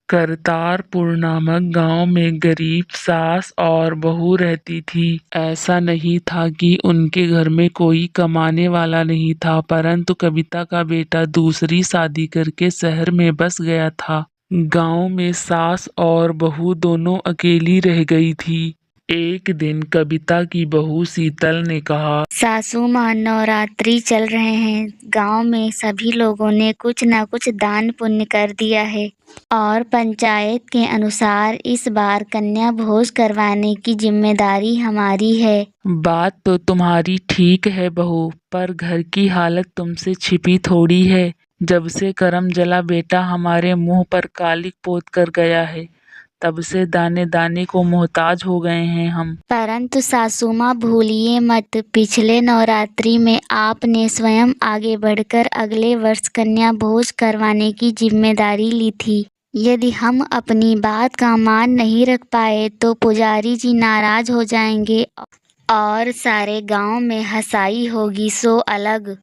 करतारपुर नामक गांव में गरीब सास और बहू रहती थी। ऐसा नहीं था कि उनके घर में कोई कमाने वाला नहीं था, परंतु कविता का बेटा दूसरी शादी करके शहर में बस गया था। गांव में सास और बहू दोनों अकेली रह गई थी। एक दिन कविता की बहू शीतल ने कहा, सासू माँ, नवरात्रि चल रहे हैं। गांव में सभी लोगों ने कुछ न कुछ दान पुण्य कर दिया है और पंचायत के अनुसार इस बार कन्या भोज करवाने की जिम्मेदारी हमारी है। बात तो तुम्हारी ठीक है बहू, पर घर की हालत तुमसे छिपी थोड़ी है। जब से करम जला बेटा हमारे मुंह पर कालिक पोत कर गया है, तब से दाने दाने को मोहताज हो गए हैं हम। परंतु सासू माँ भूलिए मत, पिछले नवरात्रि में आपने स्वयं आगे बढ़कर अगले वर्ष कन्या भोज करवाने की जिम्मेदारी ली थी। यदि हम अपनी बात का मान नहीं रख पाए तो पुजारी जी नाराज हो जाएंगे और सारे गांव में हंसाई होगी सो अलग।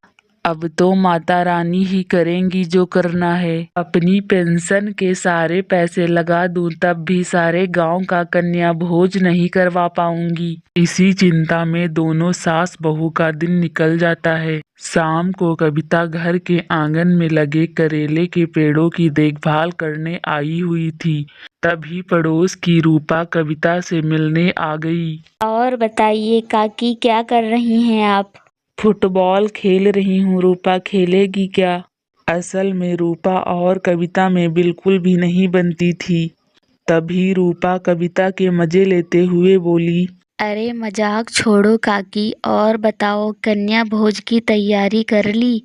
अब तो माता रानी ही करेंगी जो करना है। अपनी पेंशन के सारे पैसे लगा दूं तब भी सारे गांव का कन्या भोज नहीं करवा पाऊंगी। इसी चिंता में दोनों सास बहू का दिन निकल जाता है। शाम को कविता घर के आंगन में लगे करेले के पेड़ों की देखभाल करने आई हुई थी। तभी पड़ोस की रूपा कविता से मिलने आ गई। और बताइए काकी, क्या कर रही हैं आप? फुटबॉल खेल रही हूँ रूपा, खेलेगी क्या? असल में रूपा और कविता में बिल्कुल भी नहीं बनती थी। तभी रूपा कविता के मजे लेते हुए बोली, अरे मजाक छोड़ो काकी, और बताओ कन्या भोज की तैयारी कर ली?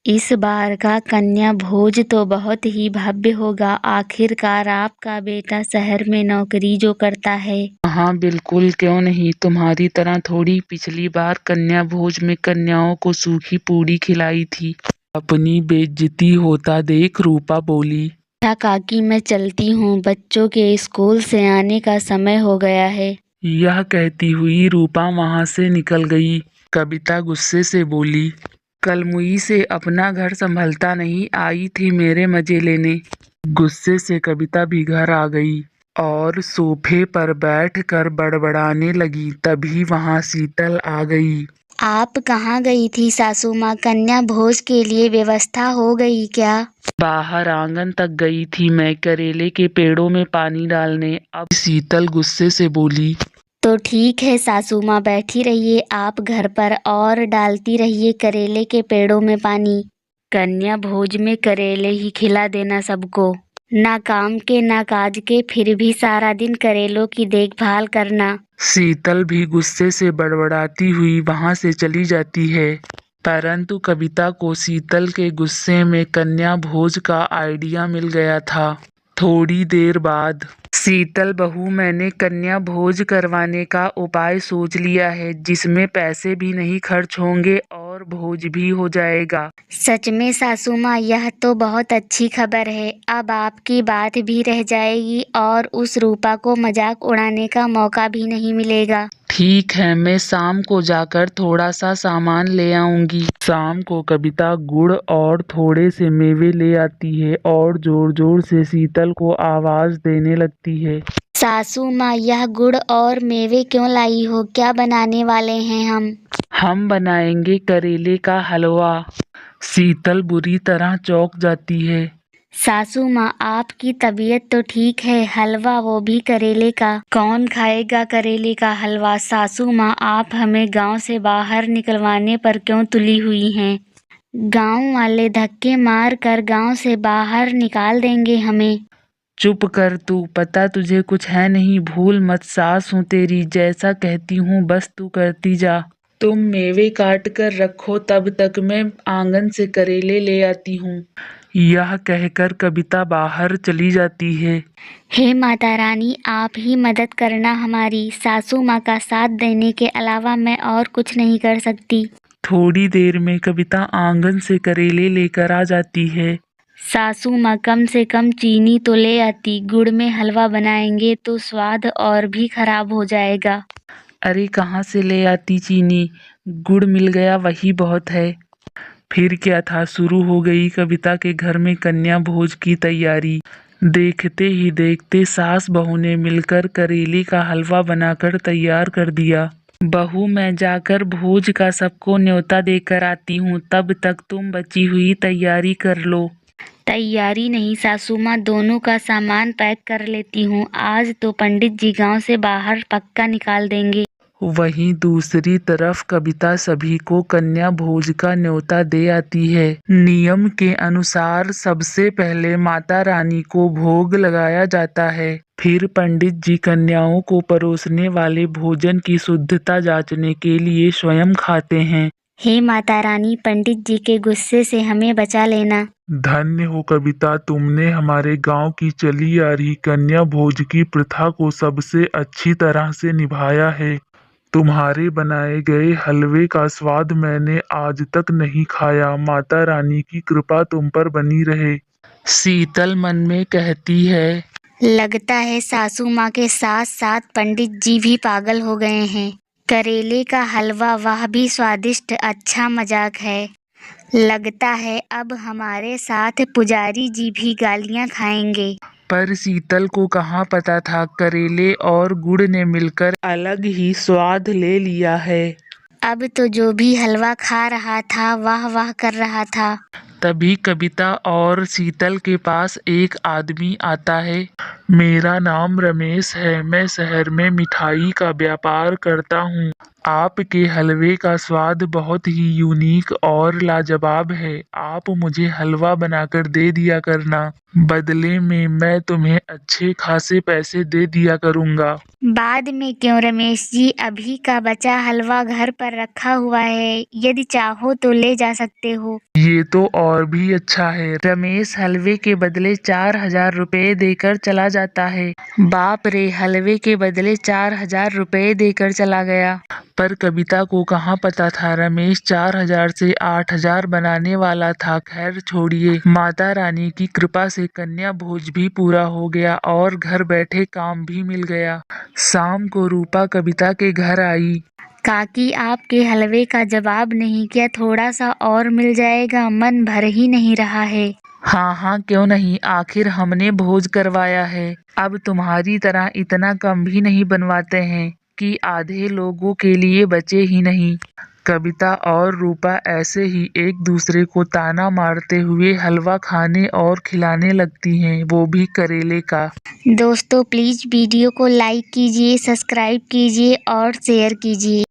इस बार का कन्या भोज तो बहुत ही भव्य होगा। आखिरकार आपका बेटा शहर में नौकरी जो करता है। हाँ बिल्कुल, क्यों नहीं। तुम्हारी तरह थोड़ी पिछली बार कन्या भोज में कन्याओं को सूखी पूड़ी खिलाई थी। अपनी बेइज्जती होता देख रूपा बोली, अच्छा काकी, मैं चलती हूँ, बच्चों के स्कूल से आने का समय हो गया है। यह कहती हुई रूपा वहां से निकल गई। कविता गुस्से से बोली, कल मुई से अपना घर संभलता नहीं, आई थी मेरे मजे लेने। गुस्से से कविता भी घर आ गई और सोफे पर बैठकर बड़बड़ाने लगी। तभी वहां शीतल आ गई। आप कहाँ गई थी सासू माँ? कन्या भोज के लिए व्यवस्था हो गई क्या? बाहर आंगन तक गई थी मैं करेले के पेड़ों में पानी डालने। अब शीतल गुस्से से बोली, तो ठीक है सासू माँ, बैठी रहिए आप घर पर और डालती रहिए करेले के पेड़ों में पानी। कन्या भोज में करेले ही खिला देना सबको। ना काम के ना काज के, फिर भी सारा दिन करेलों की देखभाल करना। शीतल भी गुस्से से बड़बड़ाती हुई वहां से चली जाती है। परंतु कविता को शीतल के गुस्से में कन्या भोज का आइडिया मिल गया था। थोड़ी देर बाद, शीतल बहू, मैंने कन्या भोज करवाने का उपाय सोच लिया है, जिसमें पैसे भी नहीं खर्च होंगे और भोज भी हो जाएगा। सच में सासू माँ, यह तो बहुत अच्छी खबर है। अब आपकी बात भी रह जाएगी और उस रूपा को मजाक उड़ाने का मौका भी नहीं मिलेगा। ठीक है, मैं शाम को जाकर थोड़ा सा सामान ले आऊंगी। शाम को कविता गुड़ और थोड़े से मेवे ले आती है और जोर जोर से शीतल को आवाज देने लगती है, सासू माँ, यह गुड़ और मेवे क्यों लाई हो? क्या बनाने वाले हैं हम बनाएंगे करेले का हलवा। शीतल बुरी तरह चौंक जाती है। सासू माँ, आपकी तबीयत तो ठीक है, हलवा वो भी करेले का? कौन खाएगा करेले का हलवा? सासू माँ, आप हमें गांव से बाहर निकलवाने पर क्यों तुली हुई हैं? गांव वाले धक्के मार कर गांव से बाहर निकाल देंगे हमें। चुप कर तू, पता तुझे कुछ है नहीं। भूल मत, सास हूँ तेरी, जैसा कहती हूँ बस तू करती जा। तुम मेवे काट कर रखो, तब तक मैं आंगन से करेले ले आती हूँ। यह कहकर कविता बाहर चली जाती है। हे माता रानी, आप ही मदद करना हमारी। सासू माँ का साथ देने के अलावा मैं और कुछ नहीं कर सकती। थोड़ी देर में कविता आंगन से करेले लेकर आ जाती है। सासू माँ, कम से कम चीनी तो ले आती, गुड़ में हलवा बनाएंगे तो स्वाद और भी खराब हो जाएगा। अरे कहाँ से ले आती चीनी, गुड़ मिल गया वही बहुत है। फिर क्या था, शुरू हो गई कविता के घर में कन्या भोज की तैयारी। देखते ही देखते सास बहू ने मिलकर करेले का हलवा बनाकर तैयार कर दिया। बहू, मैं जाकर भोज का सबको न्योता देकर आती हूँ, तब तक तुम बची हुई तैयारी कर लो। तैयारी नहीं सासू माँ, दोनों का सामान पैक कर लेती हूँ। आज तो पंडित जी गांव से बाहर पक्का निकाल देंगे। वहीं दूसरी तरफ कविता सभी को कन्या भोज का न्योता दे आती है। नियम के अनुसार सबसे पहले माता रानी को भोग लगाया जाता है, फिर पंडित जी कन्याओं को परोसने वाले भोजन की शुद्धता जांचने के लिए स्वयं खाते हैं। हे माता रानी, पंडित जी के गुस्से से हमें बचा लेना। धन्य हो कविता, तुमने हमारे गांव की चली आ रही कन्या भोज की प्रथा को सबसे अच्छी तरह से निभाया है। तुम्हारे बनाए गए हलवे का स्वाद मैंने आज तक नहीं खाया। माता रानी की कृपा तुम पर बनी रहे। शीतल मन में कहती है, लगता है सासू माँ के साथ साथ पंडित जी भी पागल हो गए हैं। करेले का हलवा वह भी स्वादिष्ट, अच्छा मजाक है। लगता है अब हमारे साथ पुजारी जी भी गालियाँ खाएंगे। पर शीतल को कहाँ पता था करेले और गुड़ ने मिलकर अलग ही स्वाद ले लिया है। अब तो जो भी हलवा खा रहा था वाह वाह कर रहा था। तभी कविता और शीतल के पास एक आदमी आता है। मेरा नाम रमेश है, मैं शहर में मिठाई का व्यापार करता हूँ। आपके हलवे का स्वाद बहुत ही यूनिक और लाजवाब है। आप मुझे हलवा बनाकर दे दिया करना, बदले में मैं तुम्हें अच्छे खासे पैसे दे दिया करूँगा। बाद में क्यों रमेश जी, अभी का बचा हलवा घर पर रखा हुआ है, यदि चाहो तो ले जा सकते हो। ये तो और भी अच्छा है। रमेश हलवे के बदले 4,000 रुपए देकर चला जाता है। बाप रे, हलवे के बदले 4,000 रुपए देकर चला गया। पर कविता को कहाँ पता था रमेश 4,000 से 8,000 बनाने वाला था। खैर छोड़िए, माता रानी की कृपा से कन्या भोज भी पूरा हो गया और घर बैठे काम भी मिल गया। शाम को रूपा कविता के घर आई। काकी, आपके हलवे का जवाब नहीं, क्या थोड़ा सा और मिल जाएगा? मन भर ही नहीं रहा है। हाँ हाँ, क्यों नहीं, आखिर हमने भोज करवाया है। अब तुम्हारी तरह इतना कम भी नहीं बनवाते हैं कि आधे लोगों के लिए बचे ही नहीं। कविता और रूपा ऐसे ही एक दूसरे को ताना मारते हुए हलवा खाने और खिलाने लगती हैं, वो भी करेले का। दोस्तों प्लीज वीडियो को लाइक कीजिए, सब्सक्राइब कीजिए और शेयर कीजिए।